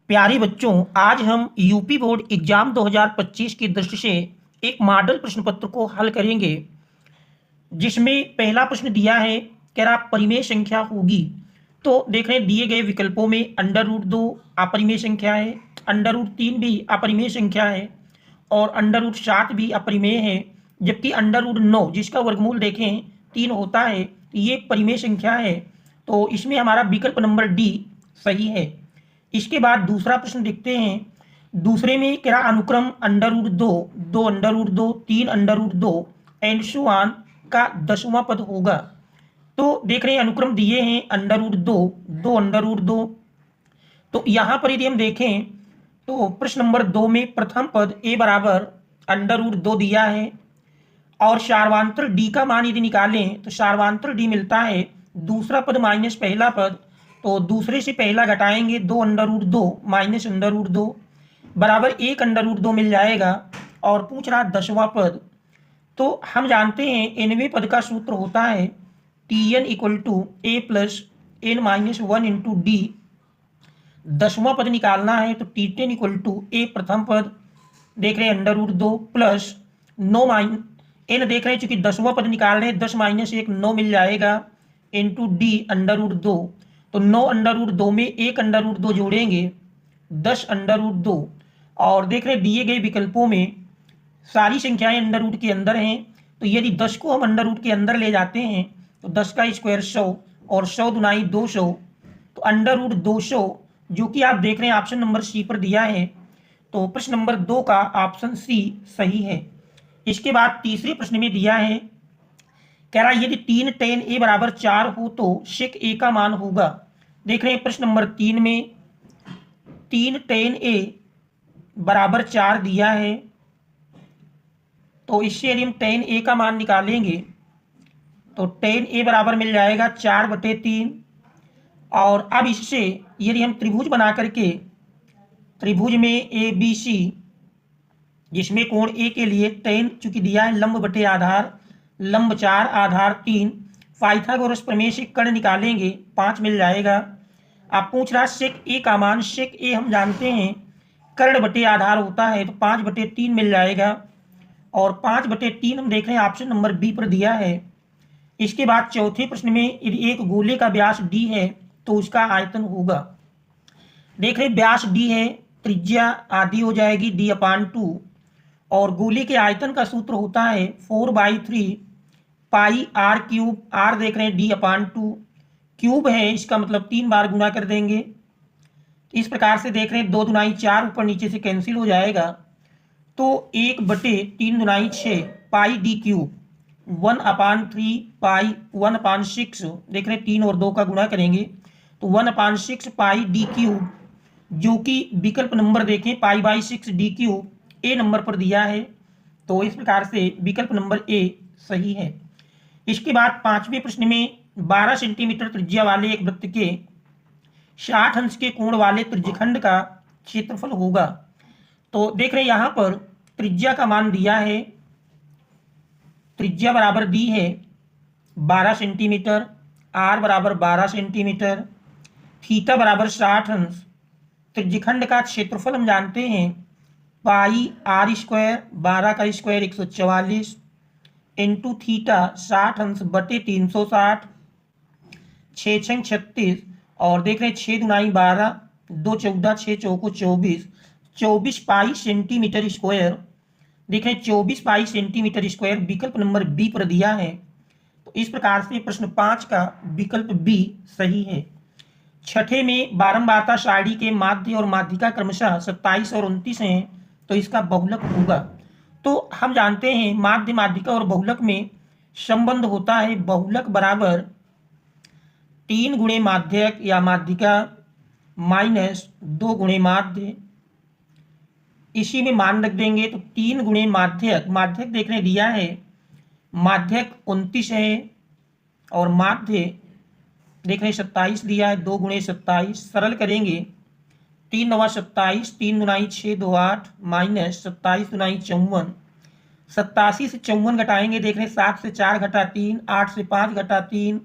प्यारे बच्चों, आज हम यूपी बोर्ड एग्जाम 2025 की दृष्टि से एक मॉडल प्रश्न पत्र को हल करेंगे, जिसमें पहला प्रश्न दिया है कह रहा परिमेय संख्या होगी। तो देख रहे हैं दिए गए विकल्पों में √2 अपरिमेय संख्या है, √3 भी अपरिमेय संख्या है और √7 भी अपरिमेय है, जबकि √9 जिसका वर्गमूल देखें 3 होता है, तो ये परिमेय संख्या है। तो इसमें हमारा विकल्प नंबर डी सही है। इसके बाद दूसरा प्रश्न देखते हैं। दूसरे में कह रहा अनुक्रम √2, 2 √2, 3 √2 एंड सो ऑन का 10वां पद होगा। तो देख रहे हैं अनुक्रम दिए हैं √2, 2 √2। तो यहाँ पर यदि हम देखें तो प्रश्न नंबर 2 में प्रथम पद a बराबर √2 दिया है और सार्वधातुक d का मान यदि निकालें तो सार्वधातुक d मिलता है दूसरा पद माइनस पहला पद। तो दूसरे से पहला घटाएंगे 2 √2 माइनस √2 बराबर 1 √2 मिल जाएगा और पूछ रहा 10वां पद। तो हम जानते हैं nवें पद का सूत्र होता है Tn = a + n-1 into D. 10वां पद निकालना है तो T10 = a प्रथम पद देख रहे हैं √2 प्लस 9 n देख रहे हैं, चूंकि 10वां पद निकाल रहे हैं 10 - 1 9 मिल जाएगा इंटू डी √2। तो 9 √2 में 1 √2 जोड़ेंगे 10 √2 और देख रहे हैं दिए गए विकल्पों में सारी संख्याएं अंडर रूट के अंदर हैं। तो यदि 10 को हम अंडर रूट के अंदर ले जाते हैं तो 10 का स्क्वायर 100 और 100 दुनाई 200, तो अंडर रूट 200 जो कि आप देख रहे हैं ऑप्शन नंबर सी पर दिया है। तो प्रश्न नंबर 2 का ऑप्शन सी सही है। इसके बाद तीसरे प्रश्न में दिया है कह रहा यदि 3 tan a बराबर 4 हो तो sec a का मान होगा। देख रहे हैं प्रश्न नंबर 3 में 3 tan a बराबर 4 दिया है, तो इससे यदि हम tan a का मान निकालेंगे तो tan a बराबर मिल जाएगा 4/3। और अब इससे यदि हम त्रिभुज बना करके त्रिभुज में ए बी सी जिसमें कोण ए के लिए tan चूंकि दिया है लंब बटे आधार, लंब 4 आधार 3, पाइथागोरस प्रमेय से कर्ण निकालेंगे 5 मिल जाएगा। अब पूछ रहा sec a का मान, sec a हम जानते हैं कर्ण बटे आधार होता है, तो 5/3 मिल जाएगा और 5/3 हम देख रहे हैं ऑप्शन नंबर बी पर दिया है। इसके बाद चौथे प्रश्न में यदि एक गोले का व्यास d है तो उसका आयतन होगा। देख रहे व्यास d है, त्रिज्या आदि हो जाएगी d/2 और गोले के आयतन का सूत्र होता है 4/3 पाई r³ r देख रहे हैं d/2 क्यूब है, इसका मतलब 3 बार गुना कर देंगे। इस प्रकार से देख रहे हैं 2 दुनाई 4 ऊपर नीचे से कैंसिल हो जाएगा, तो 1/3 दुनाई 6 पाई d³ 1/3 पाई 1/6 देख रहे हैं 3 और 2 का गुणा करेंगे तो 1/6 पाई d³ जो कि विकल्प नंबर देखें π/6 d³ ए नंबर पर दिया है। तो इस प्रकार से विकल्प नंबर ए सही है। इसके बाद पांचवें प्रश्न में 12 सेंटीमीटर त्रिज्या वाले एक वृत्त के 60 अंश के कोण वाले त्रिज्यखंड का क्षेत्रफल होगा। तो देख रहे हैं यहाँ पर त्रिज्या का मान दिया है, त्रिज्या बराबर दी है 12 सेंटीमीटर, आर बराबर 12 सेंटीमीटर, थीटा बराबर 60 अंश। त्रिज्यखंड का क्षेत्रफल हम जानते हैं πr², 12 का स्क्वायर 144 इंटू थीटा 60 अंश बटे 360, 6 × 36 और देख रहे हैं 6 दुनाई 12, 2 14, 6 चौको 24, 24 पाई सेंटीमीटर स्क्वायर देख रहे हैं 24 पाई सेंटीमीटर स्क्वायर विकल्प नंबर बी पर दिया है। तो इस प्रकार से प्रश्न 5 का विकल्प बी सही है। छठे में बारंबारता सारणी के माध्य और माध्यिका क्रमशः 27 और 29 हैं, तो इसका बहुलक होगा। तो हम जानते हैं माध्य माध्यिका और बहुलक में संबंध होता है बहुलक बराबर 3 गुणे माध्यक या माध्यिका माइनस 2 गुणे माध्य। इसी में मान रख देंगे तो 3 गुणे माध्यक, माध्यक देखने दिया है माध्यक 29 है और माध्य देख रहे 27 दिया है, 2 गुणे 27 सरल करेंगे 3 9 27, 3 दुनाई 6 2 8 माइनस 27 दुनाई 54, 87 से 54 घटाएंगे देख रहे 7 से 4 घटा 3, 8 से 5 घटा 3,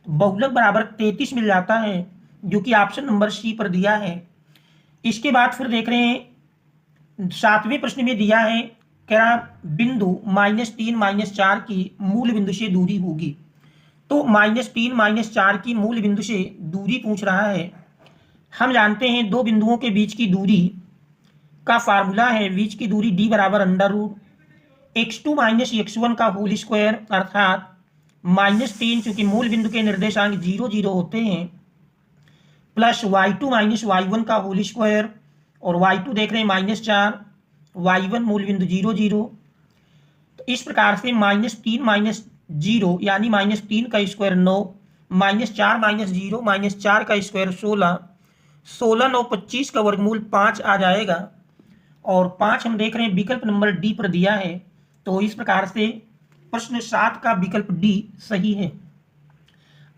बहुलक बराबर 33 मिल जाता है जो कि ऑप्शन नंबर सी पर दिया है। इसके बाद फिर देख रहे हैं 7वें प्रश्न में दिया है, कह रहा बिंदु -3 -4 की मूल बिंदु से दूरी होगी। तो -3 -4 की मूल बिंदु से दूरी पूछ रहा है। हम जानते हैं दो बिंदुओं के बीच की दूरी का फार्मूला है, बीच की दूरी d बराबर √x2 - x1 का होल स्क्वायर, अर्थात -3 चूंकि मूल बिंदु के निर्देशांक 0 0 होते हैं, प्लस y2 - y1 का होल स्क्वायर, और y2 देख रहे हैं -4, y1 मूल बिंदु 0 0। तो इस प्रकार से -3 - 0 यानी -3 का स्क्वायर 9, -4 - 0 -4 का स्क्वायर 16, 16 9 25 का वर्गमूल 5 आ जाएगा। और 5 हम देख रहे हैं विकल्प नंबर डी पर दिया है। तो इस प्रकार से प्रश्न 7 का विकल्प डी सही है।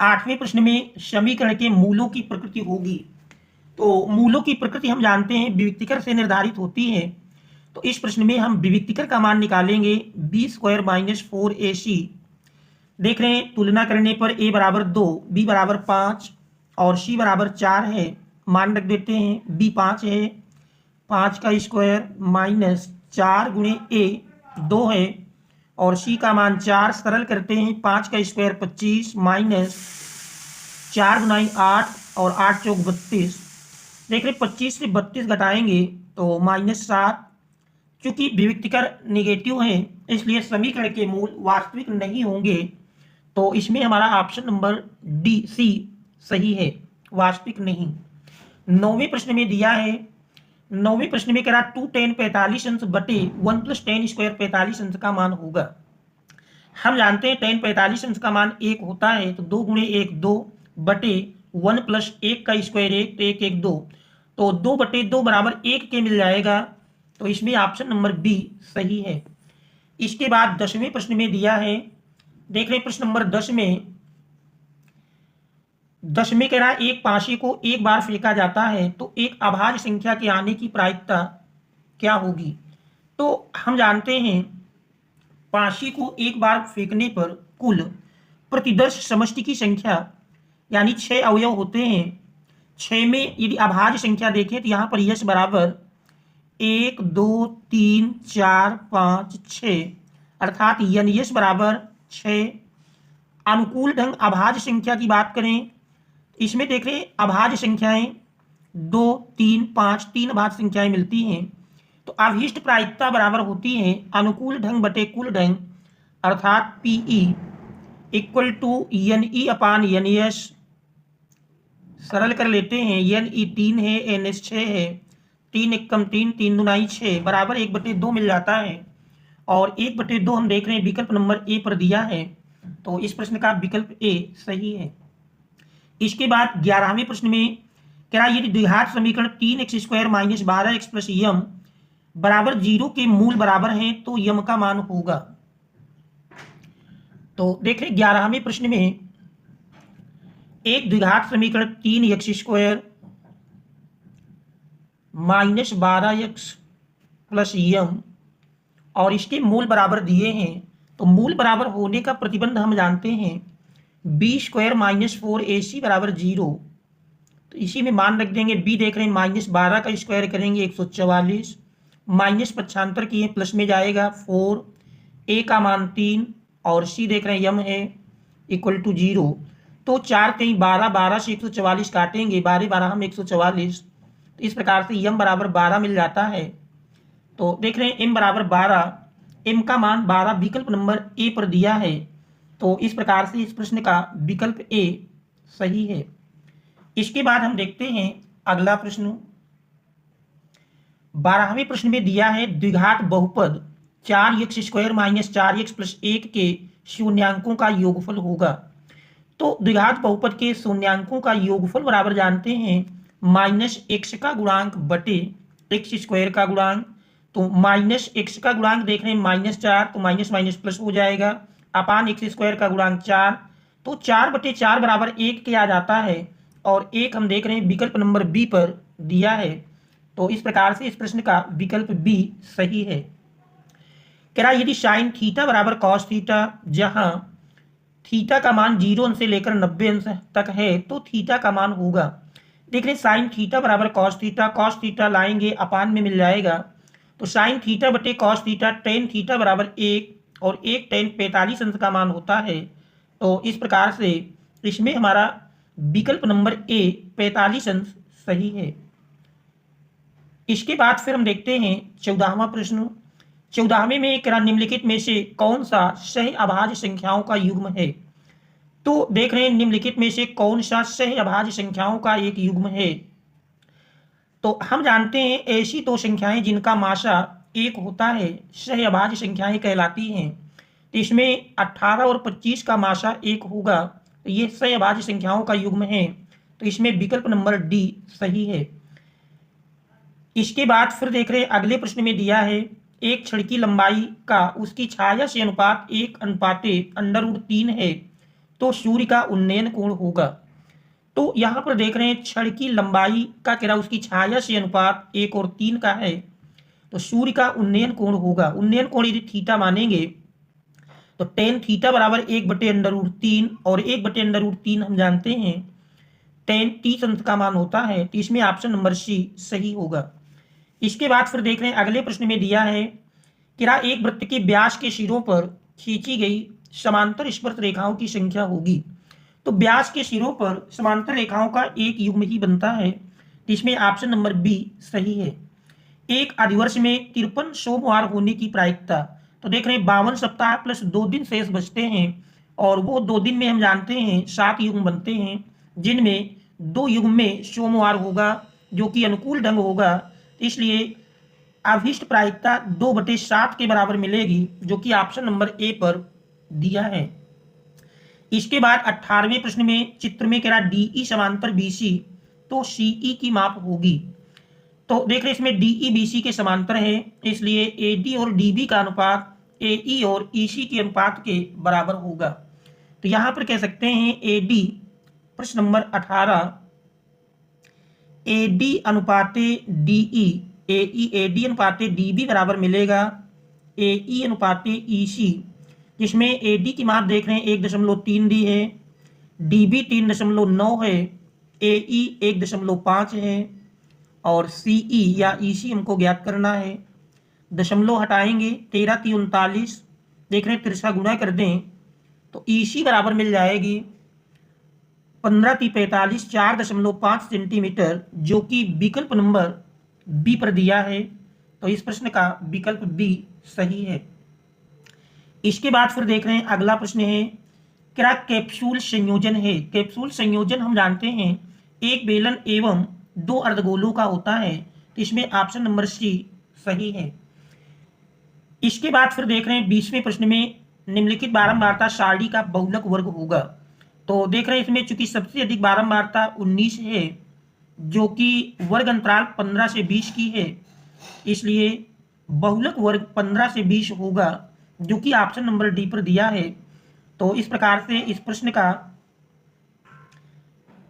8वें प्रश्न में समीकरण के मूलों की प्रकृति होगी। तो मूलों की प्रकृति हम जानते हैं विविक्तिकर से निर्धारित होती है। तो इस प्रश्न में हम विविक्तिकर का मान निकालेंगे, b² - 4ac। देख रहे हैं तुलना करने पर a बराबर 2, b बराबर 5 और c बराबर 4 है। मान रख देते हैं, b 5 है, 5 का स्क्वायर -4 गुणे a 2 है, और c का मान 4, सरल करते हैं 5 का स्क्वायर 25 -4 गुना 8 और 8 चौक 32। देख रहे 25 से 32 घटाएंगे तो -7। चूंकि विविक्तिकर नेगेटिव है इसलिए समीकरण के मूल वास्तविक नहीं होंगे। तो इसमें हमारा ऑप्शन नंबर डी सी सही है, वास्तविक नहीं। 9वें प्रश्न में दिया है, 9वें प्रश्न में कह रहा 2 10 45 अंश बटे 1 + 10 स्क्वायर 45 अंश का मान होगा। हम जानते हैं 10 45 अंश का मान 1 होता है। तो 2 गुणे 1 2 बटे 1 + 1 का स्क्वायर 1, तो 1 1 2, तो 2 बटे 2 बराबर 1 के मिल जाएगा। तो इसमें ऑप्शन नंबर बी सही है। इसके बाद 10वें प्रश्न में दिया है, देख रहे हैं प्रश्न नंबर 10 में कह रहा एक पाशी को एक बार फेंका जाता है तो एक अभाज्य संख्या के आने की प्रायिकता क्या होगी। तो हम जानते हैं पाशी को एक बार फेंकने पर कुल प्रतिदर्श समष्टि की संख्या यानी 6 अवयव होते हैं। 6 में यदि अभाज्य संख्या देखें तो यहाँ पर यश बराबर 1 2 3 4 5 6, अर्थात यश बराबर 6। अनुकूल ढंग अभाज्य संख्या की बात करें, इसमें देख रहे हैं अभाज्य संख्याएं 2 3 5, 3 अभाज्य संख्याएं मिलती हैं। तो अभीष्ट प्रायिकता बराबर होती है अनुकूल ढंग बटे कुल ढंग, अर्थात PE = NE अपान NS। सरल कर लेते हैं, NE 3 है, NS 6 है, 3 एकम 3 3 दूनाई 6 बराबर 1/2 मिल जाता है। और 1/2 हम देख रहे हैं विकल्प नंबर ए पर दिया है। तो इस प्रश्न का विकल्प ए सही है। इसके बाद 11वें प्रश्न में कह रहा यदि द्विघात समीकरण 3x² - 12x + यम बराबर 0 के मूल बराबर हैं तो यम का मान होगा। तो देखें 11वें प्रश्न में एक द्विघात समीकरण 3x² - 12x + यम और इसके मूल बराबर दिए हैं। तो मूल बराबर होने का प्रतिबंध हम जानते हैं b² - 4ac बराबर 0। तो इसी में मान रख देंगे, b देख रहे हैं -12 का स्क्वायर करेंगे 144, माइनस पक्षांतर किए प्लस में जाएगा 4, a का मान 3 और c देख रहे हैं यम है = 0। तो 4 कहीं 12, 12 से 144 काटेंगे, 12 12 हम 144। तो इस प्रकार से यम बराबर 12 मिल जाता है। तो देख रहे हैं m बराबर 12, m का मान 12 विकल्प नंबर ए पर दिया है। तो इस प्रकार से इस प्रश्न का विकल्प ए सही है। इसके बाद हम देखते हैं अगला प्रश्न। 12वें प्रश्न में दिया है द्विघात बहुपद 4x² - 4x + 1 के शून्यांकों का योगफल होगा। तो द्विघात बहुपद के शून्यांकों का योगफल बराबर जानते हैं -x का गुणांक बटे x² का गुणांक। तो -x का गुणांक देख रहे हैं -4, तो माइनस माइनस प्लस हो जाएगा, अपान x² का गुणांक 4, तो 4/4 बराबर 1 के आ जाता है। और 1 हम देख रहे हैं विकल्प नंबर बी पर दिया है। तो इस प्रकार से इस प्रश्न का विकल्प बी सही है। कह रहा यदि साइन थीटा बराबर कॉस थीटा, जहां थीटा का मान 0 अंश से लेकर 90 अंश तक है तो थीटा का मान होगा। देख रहे हैं साइन थीटा बराबर कॉस थीटा लाएंगे अपान में मिल जाएगा, तो साइन थीटा बटे कॉस थीटा टेन थीटा बराबर 1 और 1 टेन 45 अंश का मान होता है। तो इस प्रकार से इसमें हमारा विकल्प नंबर ए 45 अंश सही है। इसके बाद फिर हम देखते हैं 14वां प्रश्न। 14वें में कह रहा निम्नलिखित में से कौन सा सह अभाज्य संख्याओं का युग्म है। तो देख रहे हैं निम्नलिखित में से कौन सा सह अभाज्य संख्याओं का एक युग्म है। तो हम जानते हैं ऐसी दो संख्याएं जिनका माशा एक होता है सह अभाज्य संख्याएं कहलाती हैं। तो इसमें 18 और 25 का माशा एक होगा, तो ये सह अभाज्य संख्याओं का युग्म है। तो इसमें विकल्प नंबर डी सही है। इसके बाद फिर देख रहे हैं अगले प्रश्न में दिया है एक छड़ की लंबाई का उसकी छाया से अनुपात 1:√3 है, तो सूर्य का उन्नयन कोण होगा। तो यहाँ पर देख रहे हैं छड़ की लंबाई का कह रहा उसकी छाया से अनुपात 1 और 3 का है, तो सूर्य का उन्नयन कोण होगा। उन्नयन कोण यदि थीटा मानेंगे तो टेन थीटा बराबर 1/√3 और 1/√3 हम जानते हैं टेन 30 अंश का मान होता है। तो इसमें ऑप्शन नंबर सी सही होगा। इसके बाद फिर देख रहे हैं अगले प्रश्न में दिया है कि एक वृत्त के व्यास के सिरों पर खींची गई समांतर स्पर्श रेखाओं की संख्या होगी। तो व्यास के सिरों पर समांतर रेखाओं का एक युग्म ही बनता है, इसमें ऑप्शन नंबर बी सही है। एक अधिवर्ष में 53 सोमवार होने की प्रायिकता। तो देख रहे हैं 52 सप्ताह प्लस 2 दिन शेष बचते हैं, और वो 2 दिन में हम जानते हैं 7 युग्म बनते हैं, जिनमें 2 युग्म में सोमवार होगा जो कि अनुकूल ढंग होगा। इसलिए अभिष्ट प्रायिकता 2/7 के बराबर मिलेगी, जो कि ऑप्शन नंबर ए पर दिया है। इसके बाद 18वें प्रश्न में चित्र में कह रहा डीई समांतर बीसी, तो सीई की माप होगी। तो देख रहे इसमें डीई बीसी के समांतर है, इसलिए एडी और डीबी का अनुपात एई और ईसी के अनुपात के बराबर होगा। तो यहां पर कह सकते हैं एडी, प्रश्न नंबर 18, एडी अनुपाते डीई, एडी अनुपाते डीबी बराबर मिलेगा एई अनुपाते ईसी, जिसमें एडी की माप देख रहे हैं 1.3 दी है, डीबी 3.9 है, एई 1.5 है, और सीई या ईसी हमको ज्ञात करना है। दशमलव हटाएंगे 13 × 39, देख रहे हैं तिरछा गुणा कर दें तो ईसी बराबर मिल जाएगी 15 × 45 4.5 सेंटीमीटर, जो कि विकल्प नंबर बी पर दिया है। तो इस प्रश्न का विकल्प बी सही है। इसके बाद फिर देख रहे हैं अगला प्रश्न है क्या कैप्सूल संयोजन है। कैप्सूल संयोजन हम जानते हैं एक बेलन एवं 2 अर्धगोलों का होता है, तो इसमें ऑप्शन नंबर सी सही है। इसके बाद फिर देख रहे हैं 20वें प्रश्न में निम्नलिखित बारंबारता सारणी का बहुलक वर्ग होगा। तो देख रहे हैं इसमें चूंकि सबसे अधिक बारंबारता 19 है, जो कि वर्ग अंतराल 15 से 20 की है, इसलिए बहुलक वर्ग 15 से 20 होगा, जो कि ऑप्शन नंबर डी पर दिया है। तो इस प्रकार से इस प्रश्न का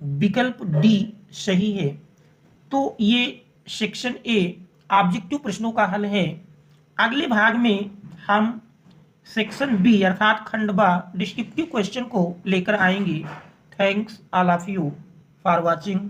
विकल्प डी सही है। तो ये सेक्शन ए ऑब्जेक्टिव प्रश्नों का हल है। अगले भाग में हम सेक्शन बी अर्थात खंड बा डिस्क्रिप्टिव क्वेश्चन को लेकर आएंगे। Thanks all of you for watching.